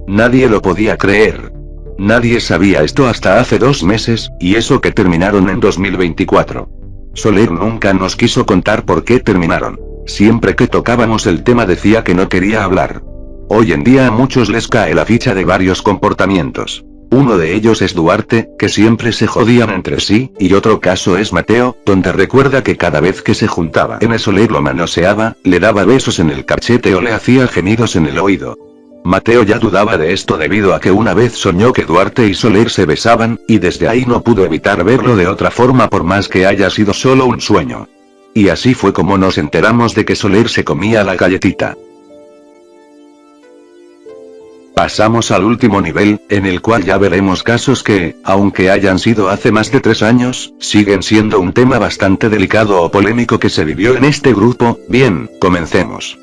Nadie lo podía creer. Nadie sabía esto hasta hace 2 meses, y eso que terminaron en 2024. Soler nunca nos quiso contar por qué terminaron. Siempre que tocábamos el tema decía que no quería hablar. Hoy en día a muchos les cae la ficha de varios comportamientos. Uno de ellos es Duarte, que siempre se jodían entre sí, y otro caso es Mateo, donde recuerda que cada vez que se juntaba en Soler lo manoseaba, le daba besos en el cachete o le hacía gemidos en el oído. Mateo ya dudaba de esto debido a que una vez soñó que Duarte y Soler se besaban, y desde ahí no pudo evitar verlo de otra forma por más que haya sido solo un sueño. Y así fue como nos enteramos de que Soler se comía la galletita. Pasamos al último nivel, en el cual ya veremos casos que, aunque hayan sido hace más de 3 años, siguen siendo un tema bastante delicado o polémico que se vivió en este grupo. Bien, comencemos.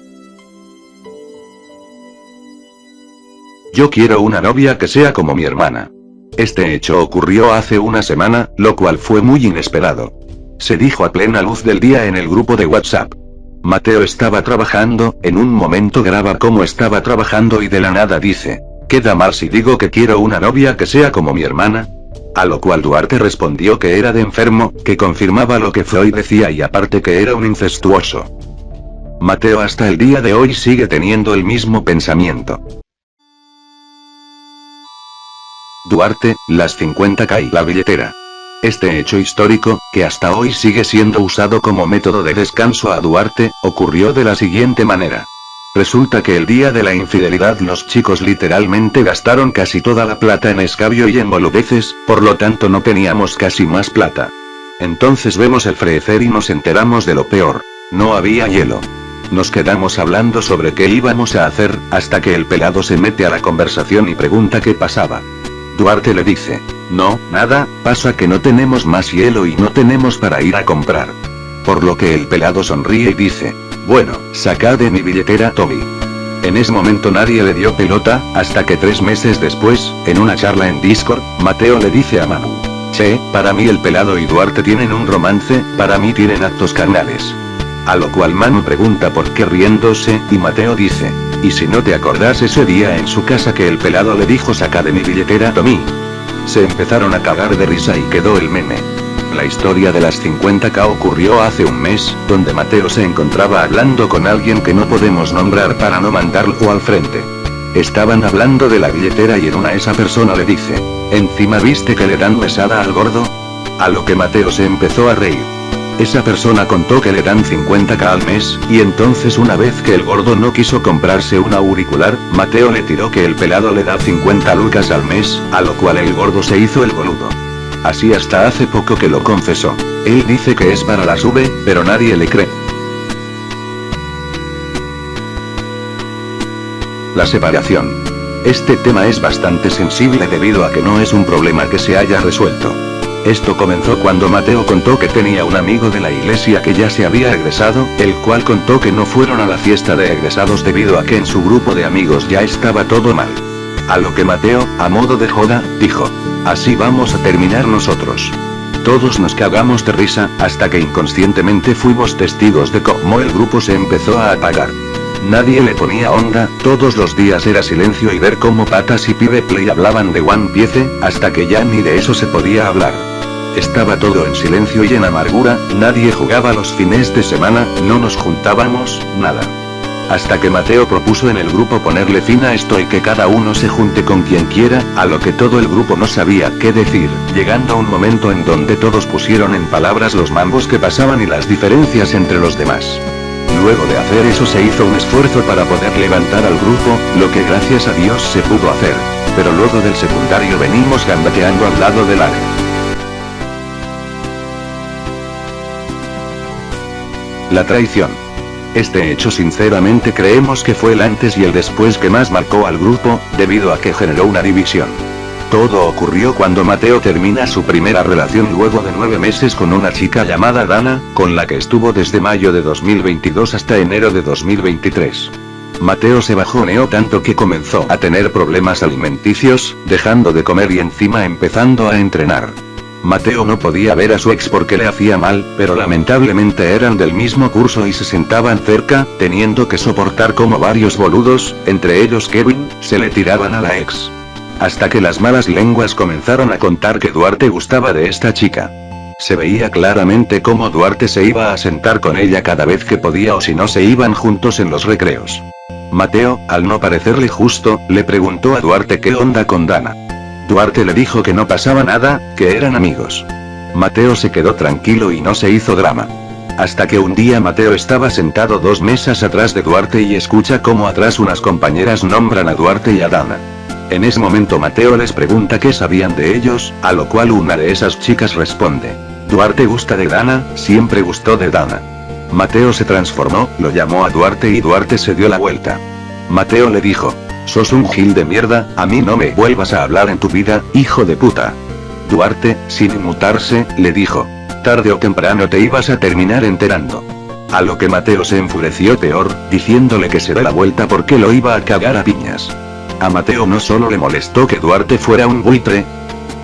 Yo quiero una novia que sea como mi hermana. Este hecho ocurrió hace una semana, lo cual fue muy inesperado. Se dijo a plena luz del día en el grupo de WhatsApp. Mateo estaba trabajando, en un momento graba cómo estaba trabajando y de la nada dice, ¿queda mal si digo que quiero una novia que sea como mi hermana? A lo cual Duarte respondió que era de enfermo, que confirmaba lo que Freud decía y aparte que era un incestuoso. Mateo hasta el día de hoy sigue teniendo el mismo pensamiento. Duarte, las 50K y la billetera. Este hecho histórico, que hasta hoy sigue siendo usado como método de descanso a Duarte, ocurrió de la siguiente manera. Resulta que el día de la infidelidad los chicos literalmente gastaron casi toda la plata en escabio y en boludeces, por lo tanto no teníamos casi más plata. Entonces vemos el freezer y nos enteramos de lo peor. No había hielo. Nos quedamos hablando sobre qué íbamos a hacer, hasta que el pelado se mete a la conversación y pregunta qué pasaba. Duarte le dice, no, nada, pasa que no tenemos más hielo y no tenemos para ir a comprar. Por lo que el pelado sonríe y dice, bueno, saca de mi billetera Toby. En ese momento nadie le dio pelota, hasta que 3 meses después, en una charla en Discord, Mateo le dice a Manu, che, para mí el pelado y Duarte tienen un romance, para mí tienen actos carnales. A lo cual Manu pregunta por qué riéndose, y Mateo dice, ¿y si no te acordás ese día en su casa que el pelado le dijo saca de mi billetera Tommy? Se empezaron a cagar de risa y quedó el meme. La historia de las 50K ocurrió hace un mes, donde Mateo se encontraba hablando con alguien que no podemos nombrar para no mandarlo al frente. Estaban hablando de la billetera y en una esa persona le dice, ¿encima viste que le dan mesada al gordo? A lo que Mateo se empezó a reír. Esa persona contó que le dan 50K al mes, y entonces una vez que el gordo no quiso comprarse un auricular, Mateo le tiró que el pelado le da 50 lucas al mes, a lo cual el gordo se hizo el boludo. Así hasta hace poco que lo confesó. Él dice que es para la sube, pero nadie le cree. La separación. Este tema es bastante sensible debido a que no es un problema que se haya resuelto. Esto comenzó cuando Mateo contó que tenía un amigo de la iglesia que ya se había egresado, el cual contó que no fueron a la fiesta de egresados debido a que en su grupo de amigos ya estaba todo mal. A lo que Mateo, a modo de joda, dijo, así vamos a terminar nosotros. Todos nos cagamos de risa, hasta que inconscientemente fuimos testigos de cómo el grupo se empezó a apagar. Nadie le ponía onda, todos los días era silencio y ver cómo Patas y Pibe Play hablaban de One Piece, hasta que ya ni de eso se podía hablar. Estaba todo en silencio y en amargura, nadie jugaba los fines de semana, no nos juntábamos, nada. Hasta que Mateo propuso en el grupo ponerle fin a esto y que cada uno se junte con quien quiera, a lo que todo el grupo no sabía qué decir, llegando a un momento en donde todos pusieron en palabras los mambos que pasaban y las diferencias entre los demás. Luego de hacer eso se hizo un esfuerzo para poder levantar al grupo, lo que gracias a Dios se pudo hacer. Pero luego del secundario venimos gambeteando al lado del área. La traición. Este hecho sinceramente creemos que fue el antes y el después que más marcó al grupo, debido a que generó una división. Todo ocurrió cuando Mateo termina su primera relación luego de 9 meses con una chica llamada Dana, con la que estuvo desde mayo de 2022 hasta enero de 2023. Mateo se bajoneó tanto que comenzó a tener problemas alimenticios, dejando de comer y encima empezando a entrenar. Mateo no podía ver a su ex porque le hacía mal, pero lamentablemente eran del mismo curso y se sentaban cerca, teniendo que soportar como varios boludos, entre ellos Kevin, se le tiraban a la ex. Hasta que las malas lenguas comenzaron a contar que Duarte gustaba de esta chica. Se veía claramente cómo Duarte se iba a sentar con ella cada vez que podía o si no se iban juntos en los recreos. Mateo, al no parecerle justo, le preguntó a Duarte qué onda con Dana. Duarte le dijo que no pasaba nada, que eran amigos. Mateo se quedó tranquilo y no se hizo drama. Hasta que un día Mateo estaba sentado 2 mesas atrás de Duarte y escucha cómo atrás unas compañeras nombran a Duarte y a Dana. En ese momento Mateo les pregunta qué sabían de ellos, a lo cual una de esas chicas responde. Duarte gusta de Dana, siempre gustó de Dana. Mateo se transformó, lo llamó a Duarte y Duarte se dio la vuelta. Mateo le dijo. Sos un gil de mierda, a mí no me vuelvas a hablar en tu vida, hijo de puta. Duarte, sin inmutarse, le dijo. Tarde o temprano te ibas a terminar enterando. A lo que Mateo se enfureció peor, diciéndole que se dé la vuelta porque lo iba a cagar a piñas. A Mateo no solo le molestó que Duarte fuera un buitre,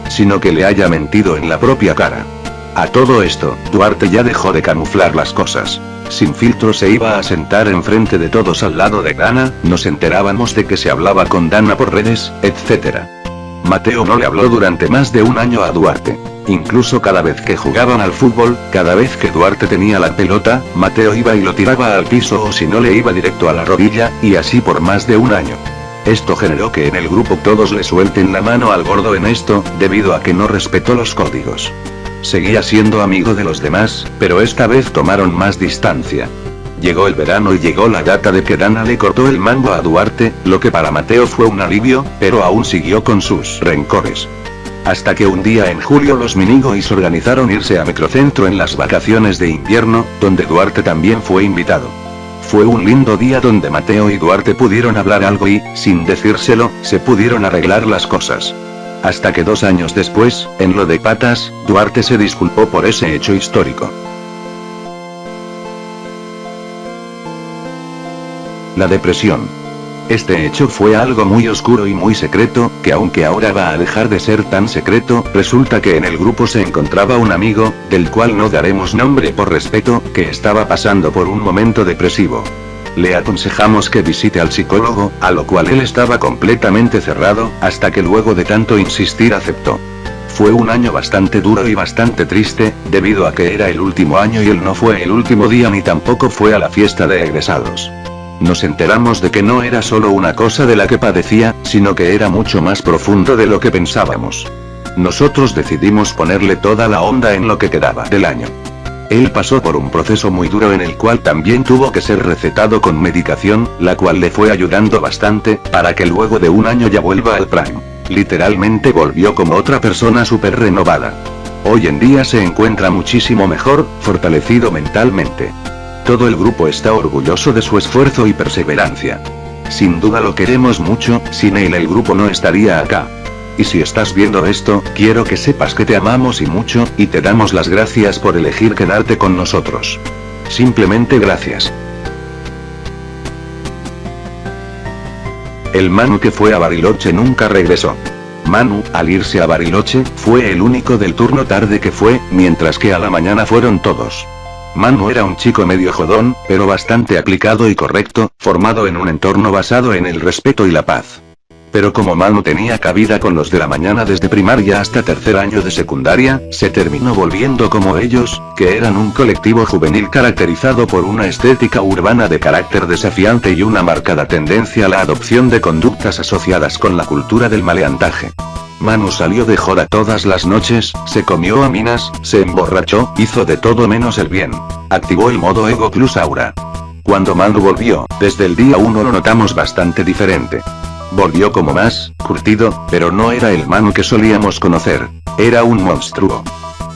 sino que le haya mentido en la propia cara. A todo esto, Duarte ya dejó de camuflar las cosas. Sin filtro se iba a sentar enfrente de todos al lado de Dana, nos enterábamos de que se hablaba con Dana por redes, etc. Mateo no le habló durante más de un año a Duarte. Incluso cada vez que jugaban al fútbol, cada vez que Duarte tenía la pelota, Mateo iba y lo tiraba al piso o si no le iba directo a la rodilla, y así por más de un año. Esto generó que en el grupo todos le suelten la mano al gordo en esto, debido a que no respetó los códigos. Seguía siendo amigo de los demás, pero esta vez tomaron más distancia. Llegó el verano y llegó la data de que Dana le cortó el mango a Duarte, lo que para Mateo fue un alivio, pero aún siguió con sus rencores. Hasta que un día en julio los minigoys organizaron irse a Microcentro en las vacaciones de invierno, donde Duarte también fue invitado. Fue un lindo día donde Mateo y Duarte pudieron hablar algo y, sin decírselo, se pudieron arreglar las cosas. Hasta que 2 años después, en lo de Patas, Duarte se disculpó por ese hecho histórico. La depresión. Este hecho fue algo muy oscuro y muy secreto, que aunque ahora va a dejar de ser tan secreto, resulta que en el grupo se encontraba un amigo, del cual no daremos nombre por respeto, que estaba pasando por un momento depresivo. Le aconsejamos que visite al psicólogo, a lo cual él estaba completamente cerrado, hasta que luego de tanto insistir aceptó. Fue un año bastante duro y bastante triste, debido a que era el último año y él no fue el último día ni tampoco fue a la fiesta de egresados. Nos enteramos de que no era solo una cosa de la que padecía, sino que era mucho más profundo de lo que pensábamos. Nosotros decidimos ponerle toda la onda en lo que quedaba del año. Él pasó por un proceso muy duro en el cual también tuvo que ser recetado con medicación, la cual le fue ayudando bastante, para que luego de un año ya vuelva al prime. Literalmente volvió como otra persona súper renovada. Hoy en día se encuentra muchísimo mejor, fortalecido mentalmente. Todo el grupo está orgulloso de su esfuerzo y perseverancia. Sin duda lo queremos mucho, sin él el grupo no estaría acá. Y si estás viendo esto, quiero que sepas que te amamos y mucho, y te damos las gracias por elegir quedarte con nosotros. Simplemente gracias. El Manu que fue a Bariloche nunca regresó. Manu, al irse a Bariloche, fue el único del turno tarde que fue, mientras que a la mañana fueron todos. Manu era un chico medio jodón, pero bastante aplicado y correcto, formado en un entorno basado en el respeto y la paz. Pero como Manu tenía cabida con los de la mañana desde primaria hasta tercer año de secundaria, se terminó volviendo como ellos, que eran un colectivo juvenil caracterizado por una estética urbana de carácter desafiante y una marcada tendencia a la adopción de conductas asociadas con la cultura del maleantaje. Manu salió de joda todas las noches, se comió a minas, se emborrachó, hizo de todo menos el bien. Activó el modo Ego Plus Aura. Cuando Manu volvió, desde el día 1 lo notamos bastante diferente. Volvió como más curtido, pero no era el Manu que solíamos conocer. Era un monstruo.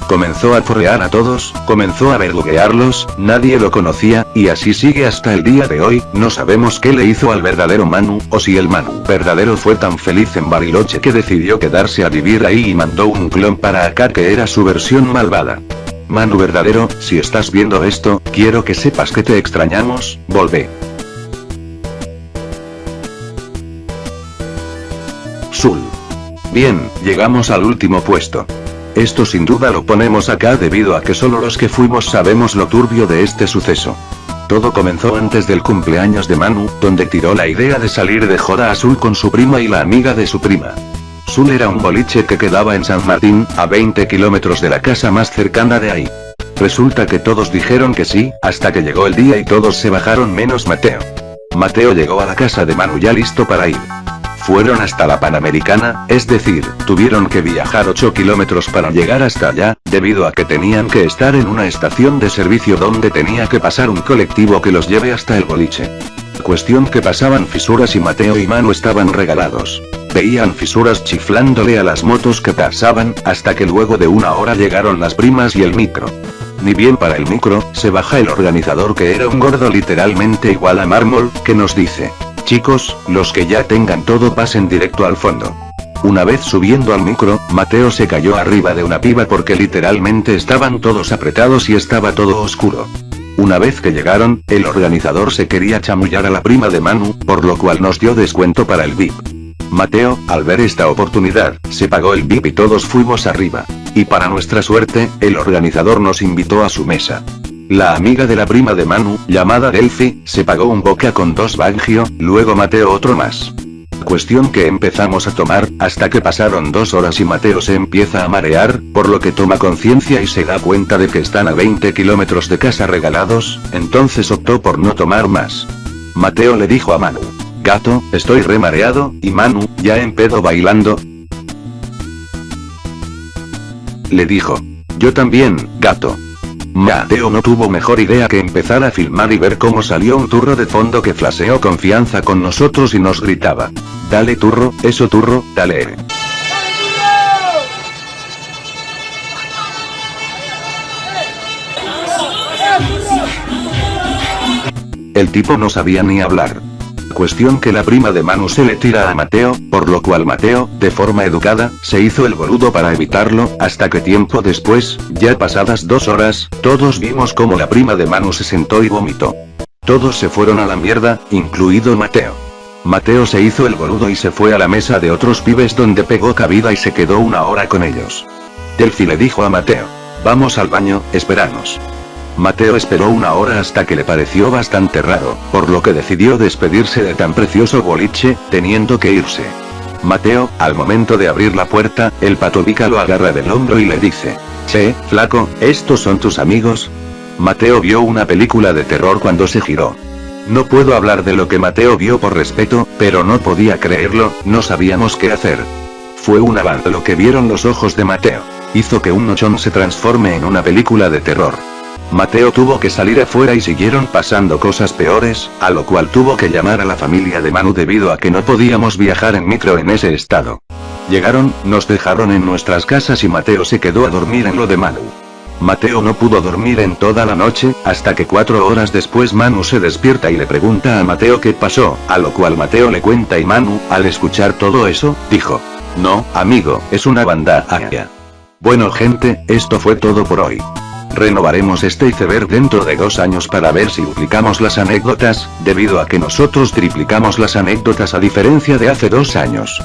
Comenzó a forrear a todos, comenzó a verduguearlos, nadie lo conocía, y así sigue hasta el día de hoy. No sabemos qué le hizo al verdadero Manu, o si el Manu verdadero fue tan feliz en Bariloche que decidió quedarse a vivir ahí y mandó un clon para acá que era su versión malvada. Manu verdadero, si estás viendo esto, quiero que sepas que te extrañamos, volvé. Zul. Bien, llegamos al último puesto. Esto sin duda lo ponemos acá debido a que solo los que fuimos sabemos lo turbio de este suceso. Todo comenzó antes del cumpleaños de Manu, donde tiró la idea de salir de joda a Zul con su prima y la amiga de su prima. Zul era un boliche que quedaba en San Martín, a 20 kilómetros de la casa más cercana de ahí. Resulta que todos dijeron que sí, hasta que llegó el día y todos se bajaron menos Mateo. Mateo llegó a la casa de Manu ya listo para ir. Fueron hasta la Panamericana, es decir, tuvieron que viajar 8 kilómetros para llegar hasta allá, debido a que tenían que estar en una estación de servicio donde tenía que pasar un colectivo que los lleve hasta el boliche. Cuestión que pasaban fisuras y Mateo y Manu estaban regalados. Veían fisuras chiflándole a las motos que pasaban, hasta que luego de una hora llegaron las primas y el micro. Ni bien para el micro, se baja el organizador que era un gordo literalmente igual a mármol, que nos dice: chicos, los que ya tengan todo pasen directo al fondo. Una vez subiendo al micro, Mateo se cayó arriba de una piba porque literalmente estaban todos apretados y estaba todo oscuro. Una vez que llegaron, el organizador se quería chamullar a la prima de Manu, por lo cual nos dio descuento para el VIP. Mateo, al ver esta oportunidad, se pagó el VIP y todos fuimos arriba. Y para nuestra suerte, el organizador nos invitó a su mesa. La amiga de la prima de Manu, llamada Delphi, se pagó un vodka con 2 Baggio, luego Mateo otro más. Cuestión que empezamos a tomar, hasta que pasaron 2 horas y Mateo se empieza a marear, por lo que toma conciencia y se da cuenta de que están a 20 kilómetros de casa regalados, entonces optó por no tomar más. Mateo le dijo a Manu: gato, estoy re mareado, y Manu, ya en pedo bailando, le dijo: yo también, gato. Mateo no tuvo mejor idea que empezar a filmar y ver cómo salió un turro de fondo que flasheó confianza con nosotros y nos gritaba: dale turro, eso turro, dale. El tipo no sabía ni hablar. Cuestión que la prima de Manu se le tira a Mateo, por lo cual Mateo, de forma educada, se hizo el boludo para evitarlo, hasta que tiempo después, ya pasadas 2 horas, todos vimos como la prima de Manu se sentó y vomitó. Todos se fueron a la mierda, incluido Mateo. Mateo se hizo el boludo y se fue a la mesa de otros pibes donde pegó cabida y se quedó una hora con ellos. Delphi le dijo a Mateo: vamos al baño, esperanos. Mateo esperó una hora hasta que le pareció bastante raro, por lo que decidió despedirse de tan precioso boliche, teniendo que irse. Mateo, al momento de abrir la puerta, el Patovica lo agarra del hombro y le dice: che, flaco, ¿estos son tus amigos? Mateo vio una película de terror cuando se giró. No puedo hablar de lo que Mateo vio por respeto, pero no podía creerlo, no sabíamos qué hacer. Fue una banda lo que vieron los ojos de Mateo. Hizo que un nochón se transforme en una película de terror. Mateo tuvo que salir afuera y siguieron pasando cosas peores, a lo cual tuvo que llamar a la familia de Manu debido a que no podíamos viajar en micro en ese estado. Llegaron, nos dejaron en nuestras casas y Mateo se quedó a dormir en lo de Manu. Mateo no pudo dormir en toda la noche, hasta que 4 horas después Manu se despierta y le pregunta a Mateo qué pasó, a lo cual Mateo le cuenta y Manu, al escuchar todo eso, dijo: no, amigo, es una banda aérea. Bueno gente, esto fue todo por hoy. Renovaremos este iceberg dentro de 2 años para ver si duplicamos las anécdotas, debido a que nosotros triplicamos las anécdotas a diferencia de hace 2 años.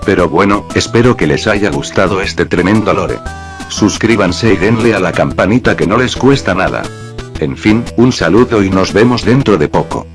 Pero bueno, espero que les haya gustado este tremendo lore. Suscríbanse y denle a la campanita que no les cuesta nada. En fin, un saludo y nos vemos dentro de poco.